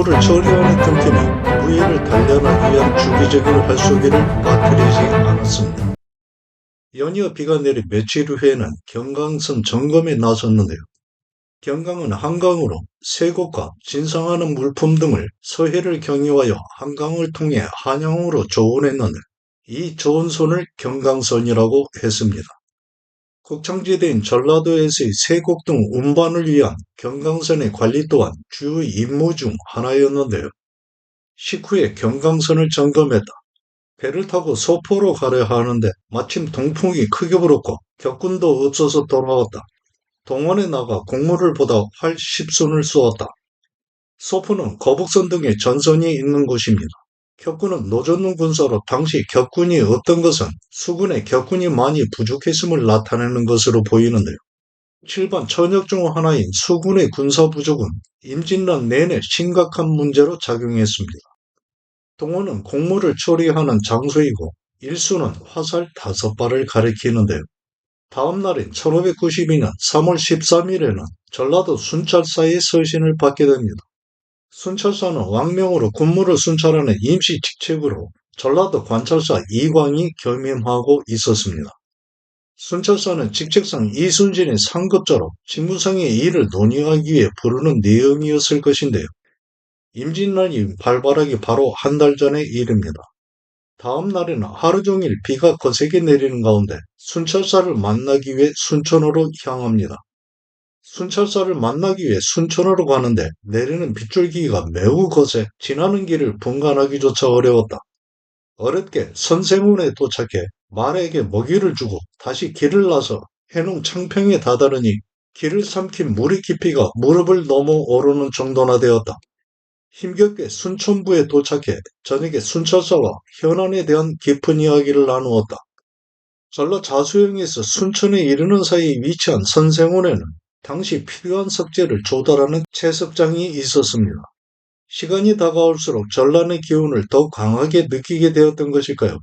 공무를 처리하는 틈틈이 무예를 단련하기 위한 주기적인 활쏘기를 빠뜨리지 않았습니다. 연이어 비가 내린 며칠 후에는 경강선 점검에 나섰는데요. 경강은 한강으로 세곡과 진상하는 물품 등을 서해를 경유하여 한강을 통해 한양으로 조운했는데 이 조운선을 경강선이라고 했습니다. 곡창지대인 전라도에서의 세곡 등 운반을 위한 경강선의 관리 또한 주 임무 중 하나였는데요. 식후에 경강선을 점검했다. 배를 타고 소포로 가려 하는데 마침 동풍이 크게 불었고 격군도 없어서 돌아왔다. 동원에 나가 공무를 보다 활 10손을 쏘았다. 소포는 거북선 등의 전선이 있는 곳입니다. 격군은 노전능 군사로 당시 격군이 없던 것은 수군에 격군이 많이 부족했음을 나타내는 것으로 보이는데요. 7반 천역 중 하나인 수군의 군사 부족은 임진란 내내 심각한 문제로 작용했습니다. 동호는 공무를 처리하는 장소이고 일수는 화살 5발을 가리키는데요. 다음 날인 1592년 3월 13일에는 전라도 순찰사의 서신을 받게 됩니다. 순찰사는 왕명으로 군무를 순찰하는 임시 직책으로 전라도 관찰사 이광이 겸임하고 있었습니다. 순찰사는 직책상 이순신의 상급자로 직무상의 일을 논의하기 위해 부르는 내용이었을 것인데요. 임진란이 발발하기 바로 한 달 전의 일입니다. 다음 날에는 하루 종일 비가 거세게 내리는 가운데 순찰사를 만나기 위해 순천으로 향합니다. 순찰사를 만나기 위해 순천으로 가는데 내리는 빗줄기가 매우 거세 지나는 길을 분간하기조차 어려웠다. 어렵게 선생원에 도착해 말에게 먹이를 주고 다시 길을 나서 해농 창평에 다다르니 길을 삼킨 물의 깊이가 무릎을 넘어 오르는 정도나 되었다. 힘겹게 순천부에 도착해 저녁에 순찰사와 현안에 대한 깊은 이야기를 나누었다. 전라 자수영에서 순천에 이르는 사이에 위치한 선생원에는 당시 필요한 석재를 조달하는 채석장이 있었습니다. 시간이 다가올수록 전란의 기운을 더욱 강하게 느끼게 되었던 것일까요?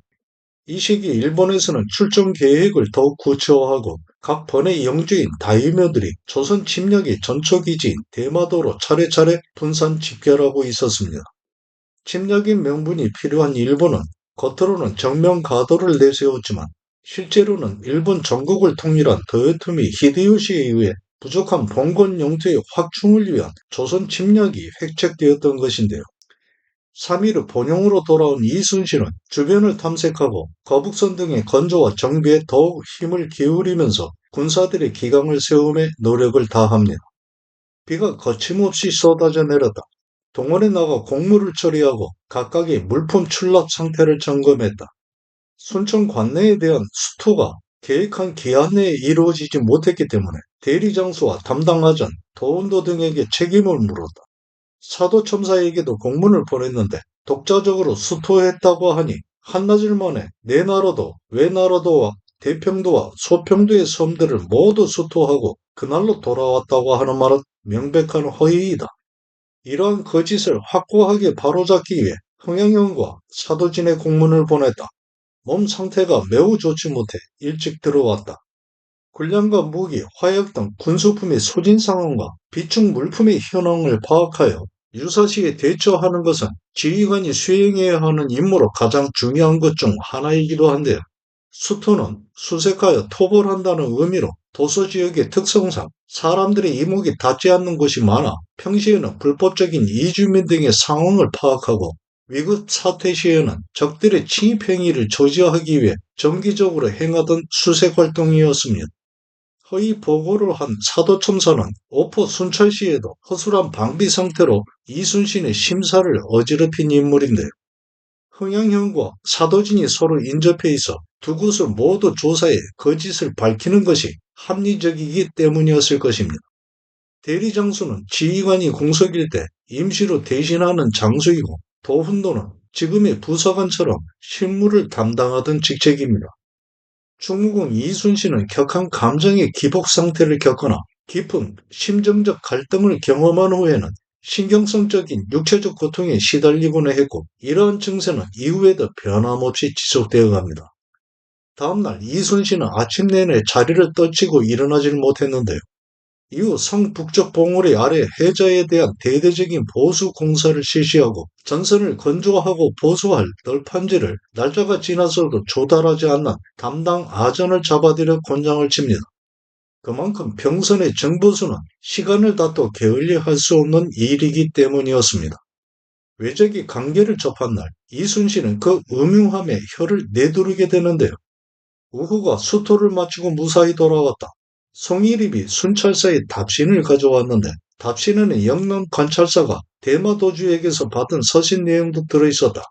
이 시기 일본에서는 출정 계획을 더욱 구체화하고 각 번의 영주인 다이묘들이 조선 침략의 전초기지인 대마도로 차례차례 분산 집결하고 있었습니다. 침략의 명분이 필요한 일본은 겉으로는 정면가도를 내세웠지만 실제로는 일본 전국을 통일한 도요토미 히데요시에 의해 부족한 봉건 영토의 확충을 위한 조선 침략이 획책되었던 것인데요. 3일 후 본영으로 돌아온 이순신은 주변을 탐색하고 거북선 등의 건조와 정비에 더욱 힘을 기울이면서 군사들의 기강을 세움에 노력을 다합니다. 비가 거침없이 쏟아져 내렸다. 동원에 나가 공무를 처리하고 각각의 물품 출납 상태를 점검했다. 순천 관내에 대한 수토가 계획한 기한 내에 이루어지지 못했기 때문에 대리장수와 담당하전, 도원도 등에게 책임을 물었다. 사도첨사에게도 공문을 보냈는데 독자적으로 수토했다고 하니 한나절 만에 내나라도, 외나라도와 대평도와 소평도의 섬들을 모두 수토하고 그날로 돌아왔다고 하는 말은 명백한 허위이다. 이러한 거짓을 확고하게 바로잡기 위해 흥양현과 사도진에 공문을 보냈다. 몸 상태가 매우 좋지 못해 일찍 들어왔다. 군량과 무기, 화약 등 군수품의 소진 상황과 비축 물품의 현황을 파악하여 유사시에 대처하는 것은 지휘관이 수행해야 하는 임무로 가장 중요한 것 중 하나이기도 한데요. 수토는 수색하여 토벌한다는 의미로 도서지역의 특성상 사람들의 이목이 닿지 않는 곳이 많아 평시에는 불법적인 이주민 등의 상황을 파악하고 위급 사태 시에는 적들의 침입 행위를 저지하기 위해 정기적으로 행하던 수색 활동이었습니다. 허위 보고를 한 사도첨사는 오포 순찰 시에도 허술한 방비 상태로 이순신의 심사를 어지럽힌 인물인데요. 흥양현과 사도진이 서로 인접해 있어 두 곳을 모두 조사해 거짓을 밝히는 것이 합리적이기 때문이었을 것입니다. 대리장수는 지휘관이 공석일 때 임시로 대신하는 장수이고 도훈도는 지금의 부사관처럼 실무를 담당하던 직책입니다. 충무공 이순신은 격한 감정의 기복 상태를 겪거나 깊은 심정적 갈등을 경험한 후에는 신경성적인 육체적 고통에 시달리곤 했고 이러한 증세는 이후에도 변함없이 지속되어 갑니다. 다음날 이순신은 아침 내내 자리를 떨치고 일어나질 못했는데요. 이후 성북쪽 봉우리 아래 해저에 대한 대대적인 보수 공사를 실시하고 전선을 건조하고 보수할 널판지를 날짜가 지나서도 조달하지 않는 담당 아전을 잡아들여 곤장을 칩니다. 그만큼 평선의 정보수는 시간을 다퉈 게을리할 수 없는 일이기 때문이었습니다. 외적이 관계를 접한 날 이순신은 그 음흉함에 혀를 내두르게 되는데요. 우후가 수토를 마치고 무사히 돌아왔다. 송일입이 순찰사에 답신을 가져왔는데 답신에는 영남 관찰사가 대마도주에게서 받은 서신 내용도 들어있었다.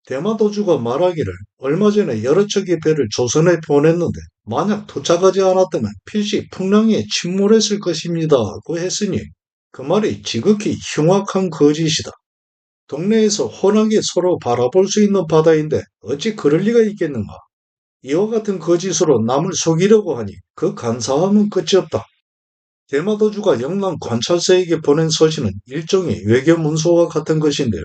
대마도주가 말하기를 얼마 전에 여러 척의 배를 조선에 보냈는데 만약 도착하지 않았다면 필시 풍랑에 침몰했을 것입니다고 했으니 그 말이 지극히 흉악한 거짓이다. 동네에서 훤하게 서로 바라볼 수 있는 바다인데 어찌 그럴 리가 있겠는가. 이와 같은 거짓으로 남을 속이려고 하니 그 간사함은 끝이 없다. 대마도주가 영남 관찰사에게 보낸 서신은 일종의 외교문서와 같은 것인데요.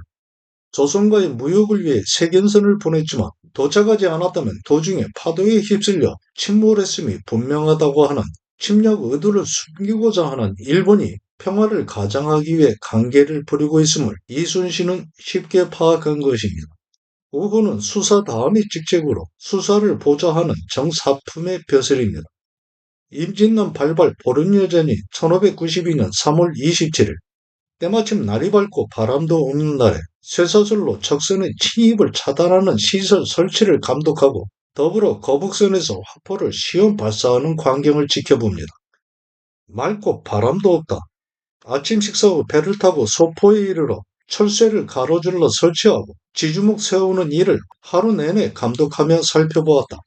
조선과의 무역을 위해 세견선을 보냈지만 도착하지 않았다면 도중에 파도에 휩쓸려 침몰했음이 분명하다고 하는 침략 의도를 숨기고자 하는 일본이 평화를 가장하기 위해 관계를 부리고 있음을 이순신은 쉽게 파악한 것입니다. 우후는 수사 다음의 직책으로 수사를 보좌하는 정사품의 벼슬입니다. 임진년 발발 보름여 전인 1592년 3월 27일 때마침 날이 밝고 바람도 없는 날에 쇠사슬로 적선의 침입을 차단하는 시설 설치를 감독하고 더불어 거북선에서 화포를 시험 발사하는 광경을 지켜봅니다. 맑고 바람도 없다. 아침 식사 후 배를 타고 소포에 이르러 철쇠를 가로질러 설치하고 지주목 세우는 일을 하루 내내 감독하며 살펴보았다.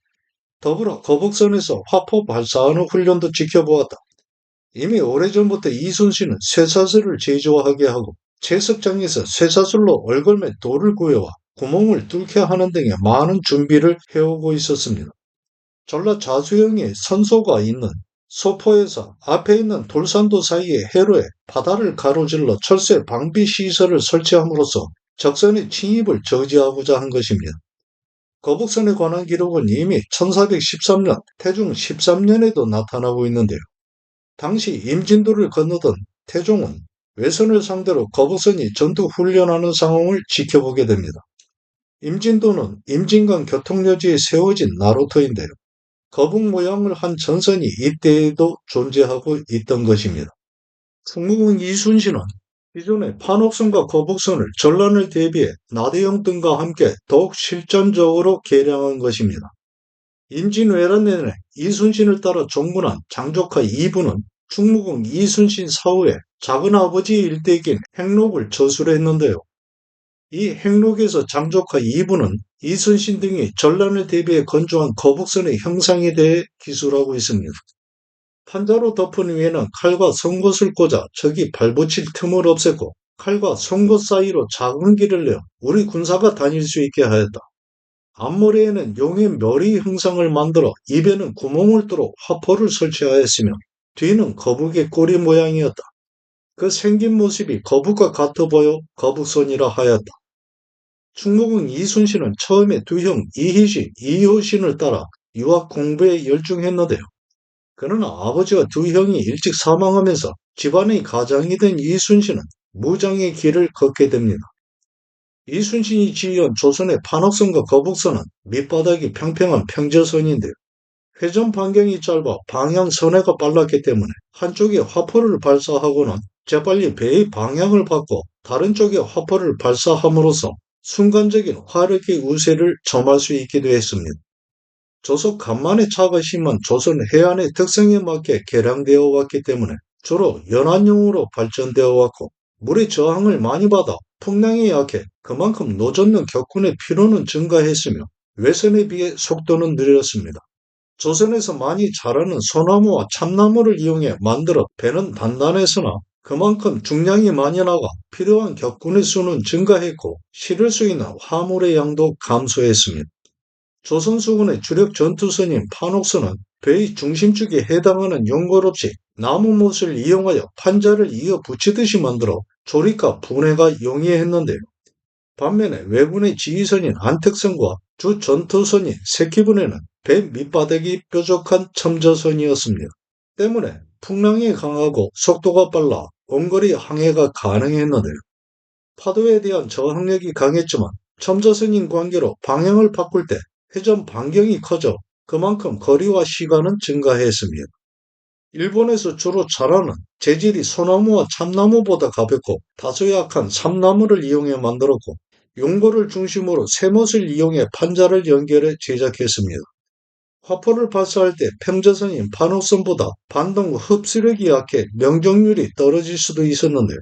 더불어 거북선에서 화포 발사하는 훈련도 지켜보았다. 이미 오래전부터 이순신은 쇠사슬을 제조하게 하고 채석장에서 쇠사슬로 얼걸매 돌을 구해와 구멍을 뚫게 하는 등의 많은 준비를 해오고 있었습니다. 전라 자수영에 선소가 있는 소포에서 앞에 있는 돌산도 사이의 해로에 바다를 가로질러 철새 방비 시설을 설치함으로써 적선의 침입을 저지하고자 한 것입니다. 거북선에 관한 기록은 이미 1413년 태중 13년에도 나타나고 있는데요. 당시 임진도를 건너던 태종은 외선을 상대로 거북선이 전투 훈련하는 상황을 지켜보게 됩니다. 임진도는 임진강 교통요지에 세워진 나루터인데요. 거북 모양을 한 전선이 이때에도 존재하고 있던 것입니다. 충무공 이순신은 기존의 판옥선과 거북선을 전란을 대비해 나대형 등과 함께 더욱 실전적으로 개량한 것입니다. 임진왜란 내내 이순신을 따라 종군한 장족하 2부는 충무공 이순신 사후에 작은아버지의 일대기인 행록을 저술했는데요. 이 행록에서 장족하 2부는 이순신 등이 전란을 대비해 건조한 거북선의 형상에 대해 기술하고 있습니다. 판자로 덮은 위에는 칼과 송곳을 꽂아 적이 발붙일 틈을 없앴고 칼과 송곳 사이로 작은 길을 내어 우리 군사가 다닐 수 있게 하였다. 앞머리에는 용의 묘리 형상을 만들어 입에는 구멍을 뚫어 화포를 설치하였으며 뒤는 거북의 꼬리 모양이었다. 그 생긴 모습이 거북과 같아 보여 거북선이라 하였다. 충무공 이순신은 처음에 두 형 이희신, 이효신을 따라 유학 공부에 열중했는데요. 그러나 아버지와 두 형이 일찍 사망하면서 집안의 가장이 된 이순신은 무장의 길을 걷게 됩니다. 이순신이 지휘한 조선의 판옥선과 거북선은 밑바닥이 평평한 평저선인데요. 회전 반경이 짧아 방향 선회가 빨랐기 때문에 한쪽에 화포를 발사하고는 재빨리 배의 방향을 바꿔 다른 쪽에 화포를 발사함으로써 순간적인 화력의 우세를 점할 수 있기도 했습니다. 조속 간만에 차가 심한 조선 해안의 특성에 맞게 개량되어 왔기 때문에 주로 연안용으로 발전되어 왔고 물의 저항을 많이 받아 풍랑이 약해 그만큼 노젓는 격군의 피로는 증가했으며 외선에 비해 속도는 느렸습니다. 조선에서 많이 자라는 소나무와 참나무를 이용해 만들어 배는 단단했으나 그만큼 중량이 많이 나가 필요한 격군의 수는 증가했고 실을 수 있는 화물의 양도 감소했습니다. 조선 수군의 주력 전투선인 판옥선은 배의 중심축에 해당하는 연골 없이 나무못을 이용하여 판자를 이어 붙이듯이 만들어 조립과 분해가 용이했는데요. 반면에 왜군의 지휘선인 안택선과 주 전투선인 새끼분해는 배 밑바닥이 뾰족한 첨저선이었습니다. 때문에 풍랑이 강하고 속도가 빨라 원거리 항해가 가능했는데요. 파도에 대한 저항력이 강했지만 첨자선인 관계로 방향을 바꿀 때 회전 반경이 커져 그만큼 거리와 시간은 증가했습니다. 일본에서 주로 자라는 재질이 소나무와 참나무보다 가볍고 다소 약한 삼나무를 이용해 만들었고 용고를 중심으로 쇠못을 이용해 판자를 연결해 제작했습니다. 화포를 발사할 때 평저선인 판호선보다 반동 흡수력이 약해 명중률이 떨어질 수도 있었는데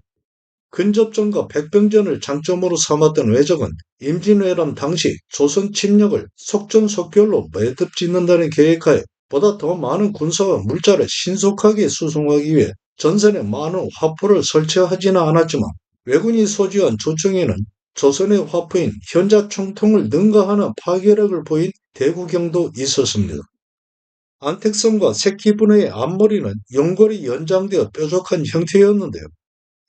근접전과 백병전을 장점으로 삼았던 왜적은 임진왜란 당시 조선 침략을 속전속결로 매듭 짓는다는 계획하에 보다 더 많은 군사와 물자를 신속하게 수송하기 위해 전선에 많은 화포를 설치하지는 않았지만 왜군이 소지한 조총에는 조선의 화포인 현자총통을 능가하는 파괴력을 보인 대구경도 있었습니다. 안택선과 새끼분의 앞머리는 연골이 연장되어 뾰족한 형태였는데요.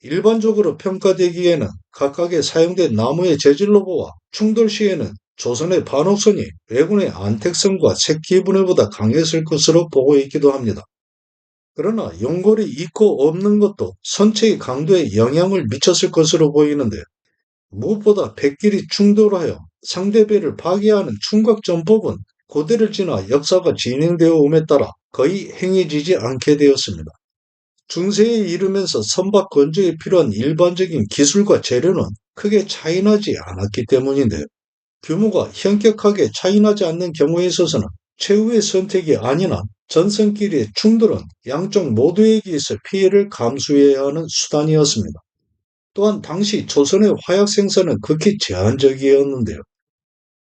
일반적으로 평가되기에는 각각의 사용된 나무의 재질로 보아 충돌 시에는 조선의 반옥선이 왜군의 안택선과 새끼분해보다 강했을 것으로 보고 있기도 합니다. 그러나 연골이 있고 없는 것도 선체의 강도에 영향을 미쳤을 것으로 보이는데 무엇보다 백길이 충돌하여 상대배를 파괴하는 충각전법은 고대를 지나 역사가 진행되어옴에 따라 거의 행해지지 않게 되었습니다. 중세에 이르면서 선박 건조에 필요한 일반적인 기술과 재료는 크게 차이나지 않았기 때문인데요. 규모가 현격하게 차이나지 않는 경우에 있어서는 최후의 선택이 아니나 전선끼리의 충돌은 양쪽 모두에게 있어 피해를 감수해야 하는 수단이었습니다. 또한 당시 조선의 화약 생산은 극히 제한적이었는데요.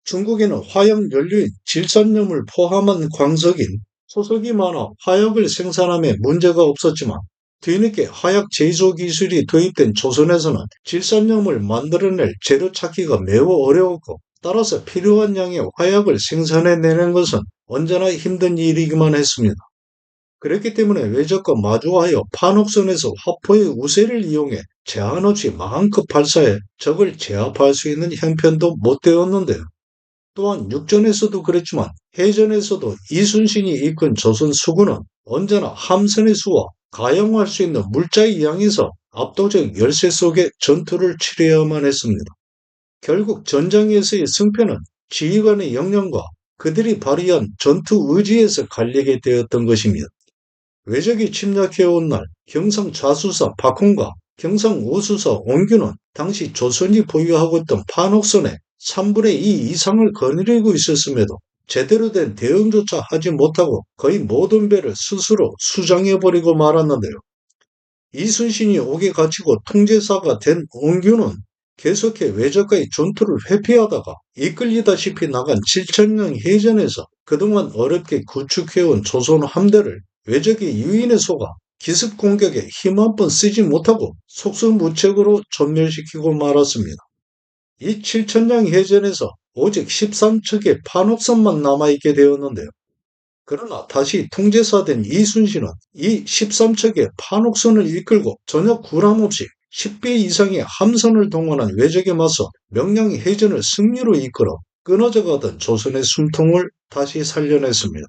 중국에는 화약 연료인 질산염을 포함한 광석인 소석이 많아 화약을 생산함에 문제가 없었지만 뒤늦게 화약 제조 기술이 도입된 조선에서는 질산염을 만들어낼 재료 찾기가 매우 어려웠고 따라서 필요한 양의 화약을 생산해내는 것은 언제나 힘든 일이기만 했습니다. 그렇기 때문에 외적과 마주하여 판옥선에서 화포의 우세를 이용해 제한 없이 마음껏 발사해 적을 제압할 수 있는 형편도 못 되었는데요. 또한 육전에서도 그랬지만 해전에서도 이순신이 이끈 조선 수군은 언제나 함선의 수와 가용할 수 있는 물자의 양에서 압도적 열세 속에 전투를 치러야만 했습니다. 결국 전장에서의 승패는 지휘관의 역량과 그들이 발휘한 전투 의지에서 갈리게 되었던 것입니다. 왜적이 침략해온 날 경상 좌수사 박홍과 경상 우수사 온규는 당시 조선이 보유하고 있던 판옥선의 3분의 2 이상을 거느리고 있었음에도 제대로 된 대응조차 하지 못하고 거의 모든 배를 스스로 수장해버리고 말았는데요. 이순신이 옥에 갇히고 통제사가 된 온규는 계속해 외적과의 전투를 회피하다가 이끌리다시피 나간 칠천령 해전에서 그동안 어렵게 구축해온 조선 함대를 외적의 유인에 속아 기습 공격에 힘 한 번 쓰지 못하고 속수무책으로 전멸시키고 말았습니다. 이 칠천령 해전에서 오직 13척의 판옥선만 남아있게 되었는데요. 그러나 다시 통제사된 이순신은 이 13척의 판옥선을 이끌고 전혀 구람 없이 10배 이상의 함선을 동원한 왜적에 맞서 명량해전을 승리로 이끌어 끊어져 가던 조선의 숨통을 다시 살려냈습니다.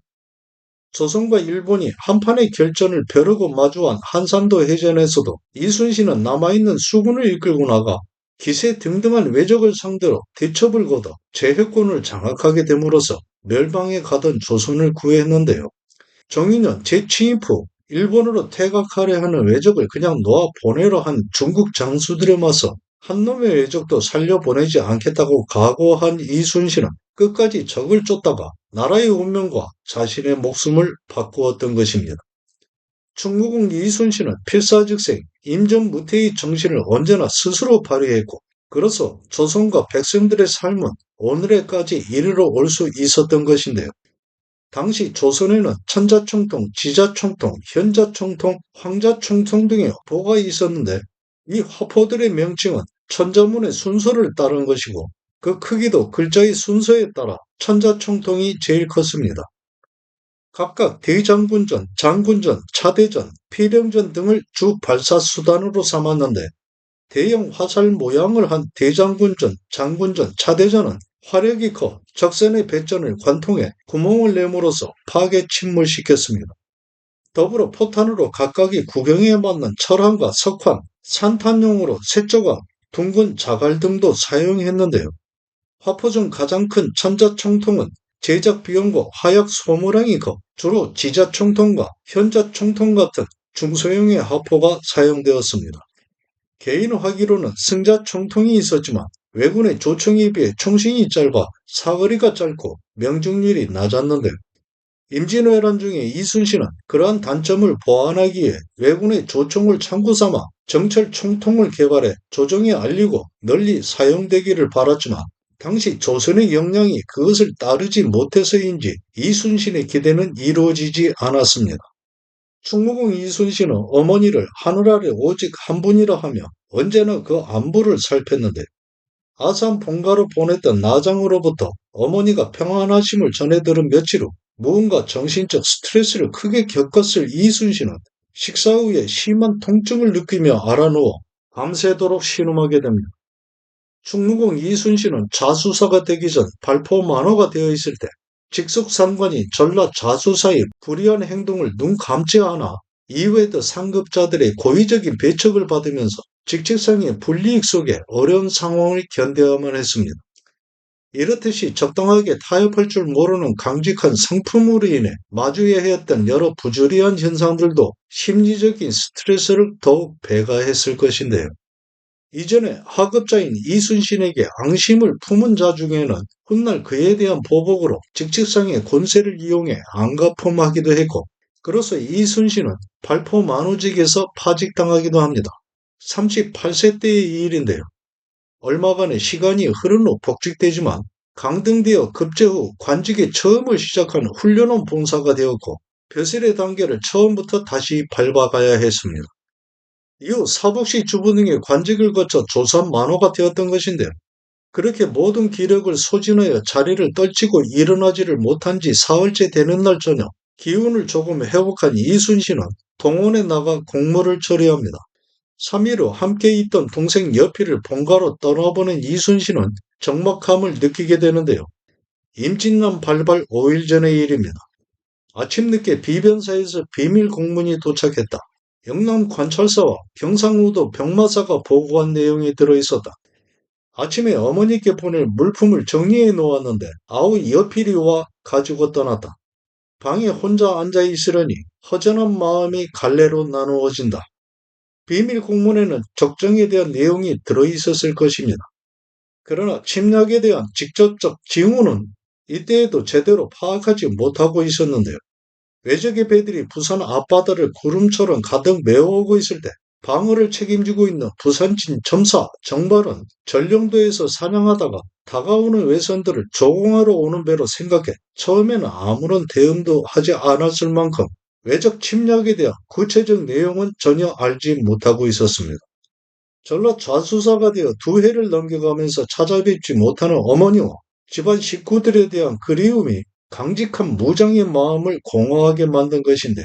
조선과 일본이 한판의 결전을 벼르고 마주한 한산도 해전에서도 이순신은 남아있는 수군을 이끌고 나가 기세 등등한 왜적을 상대로 대첩을 거둬 제해권을 장악하게 됨으로써 멸망에 가던 조선을 구했는데요. 정유년 재취입 후 일본으로 퇴각하려 하는 왜적을 그냥 놓아 보내려 한 중국 장수들에 맞서 한 놈의 왜적도 살려보내지 않겠다고 각오한 이순신은 끝까지 적을 쫓다가 나라의 운명과 자신의 목숨을 바꾸었던 것입니다. 충무공 이순신은 필사즉생, 임전무태의 정신을 언제나 스스로 발휘했고 그래서 조선과 백성들의 삶은 오늘에까지 이르러 올 수 있었던 것인데요. 당시 조선에는 천자총통, 지자총통, 현자총통, 황자총통 등의 호가 있었는데 이 화포들의 명칭은 천자문의 순서를 따른 것이고 그 크기도 글자의 순서에 따라 천자총통이 제일 컸습니다. 각각 대장군전, 장군전, 차대전, 필영전 등을 주 발사 수단으로 삼았는데 대형 화살 모양을 한 대장군전, 장군전, 차대전은 화력이 커 적선의 배전을 관통해 구멍을 내므로써 파괴 침몰시켰습니다. 더불어 포탄으로 각각이 구경에 맞는 철환과 석환, 산탄용으로 셋조각, 둥근 자갈 등도 사용했는데요. 화포 중 가장 큰 천자총통은 제작 비용과 화약 소모량이 커 주로 지자총통과 현자총통 같은 중소형의 화포가 사용되었습니다. 개인 화기로는 승자총통이 있었지만 왜군의 조총에 비해 총신이 짧아 사거리가 짧고 명중률이 낮았는데 임진왜란 중에 이순신은 그러한 단점을 보완하기 위해 왜군의 조총을 참고 삼아 정철 총통을 개발해 조정에 알리고 널리 사용되기를 바랐지만 당시 조선의 역량이 그것을 따르지 못해서인지 이순신의 기대는 이루어지지 않았습니다. 충무공 이순신은 어머니를 하늘 아래 오직 한 분이라 하며 언제나 그 안부를 살폈는데 아산 본가로 보냈던 나장으로부터 어머니가 평안하심을 전해 들은 며칠 후 무언가 정신적 스트레스를 크게 겪었을 이순신은 식사 후에 심한 통증을 느끼며 알아누워 밤새도록 신음하게 됩니다. 충무공 이순신은 자수사가 되기 전 발포 만호가 되어 있을 때 직속상관이 전라 자수사의 불의한 행동을 눈 감지 않아 이외의 상급자들의 고의적인 배척을 받으면서 직책상의 불이익 속에 어려운 상황을 견뎌야만 했습니다. 이렇듯이 적당하게 타협할 줄 모르는 강직한 상품으로 인해 마주해야 했던 여러 부조리한 현상들도 심리적인 스트레스를 더욱 배가했을 것인데요. 이전에 하급자인 이순신에게 앙심을 품은 자 중에는 훗날 그에 대한 보복으로 직책상의 권세를 이용해 안가품하기도 했고, 그로써 이순신은 발포 만우직에서 파직당하기도 합니다. 38세 때의 일인데요. 얼마간의 시간이 흐른 후 복직되지만 강등되어 급제 후 관직에 처음을 시작한 훈련원 봉사가 되었고 벼슬의 단계를 처음부터 다시 밟아가야 했습니다. 이후 사복시 주부 등의 관직을 거쳐 조선 만호가 되었던 것인데 그렇게 모든 기력을 소진하여 자리를 떨치고 일어나지를 못한 지 사흘째 되는 날 저녁 기운을 조금 회복한 이순신은 동원에 나가 공무를 처리합니다. 3일 후 함께 있던 동생 여피를 본가로 떠나보낸 이순신은 적막함을 느끼게 되는데요. 임진남 발발 5일 전의 일입니다. 아침 늦게 비변사에서 비밀 공문이 도착했다. 영남 관찰사와 경상우도 병마사가 보고한 내용이 들어있었다. 아침에 어머니께 보낼 물품을 정리해 놓았는데 아우 여필이 와 가지고 떠났다. 방에 혼자 앉아 있으려니 허전한 마음이 갈래로 나누어진다. 비밀 공문에는 적정에 대한 내용이 들어있었을 것입니다. 그러나 침략에 대한 직접적 징후는 이때에도 제대로 파악하지 못하고 있었는데요. 외적의 배들이 부산 앞바다를 구름처럼 가득 메워오고 있을 때 방어를 책임지고 있는 부산진 점사 정발은 전령도에서 사냥하다가 다가오는 외선들을 조공하러 오는 배로 생각해 처음에는 아무런 대응도 하지 않았을 만큼 외적 침략에 대한 구체적 내용은 전혀 알지 못하고 있었습니다. 전라 좌수사가 되어 2해를 넘겨가면서 찾아뵙지 못하는 어머니와 집안 식구들에 대한 그리움이 강직한 무장의 마음을 공허하게 만든 것인데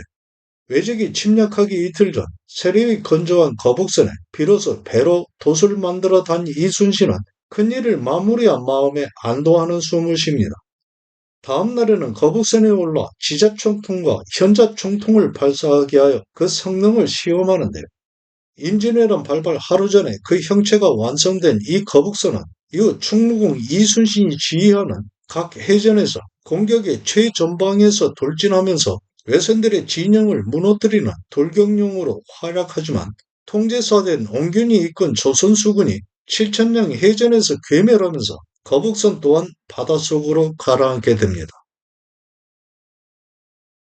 외적이 침략하기 이틀 전 세력이 건조한 거북선에 비로소 배로 돛을 만들어 단 이순신은 큰일을 마무리한 마음에 안도하는 숨을 쉽니다. 다음 날에는 거북선에 올라 지자총통과 현자총통을 발사하게 하여 그 성능을 시험하는데 임진왜란 발발 하루 전에 그 형체가 완성된 이 거북선은 이후 충무공 이순신이 지휘하는 각 해전에서 공격의 최전방에서 돌진하면서 외선들의 진영을 무너뜨리는 돌격용으로 활약하지만 통제사된 옹균이 이끈 조선수군이 7천량 해전에서 괴멸하면서 거북선 또한 바닷속으로 가라앉게 됩니다.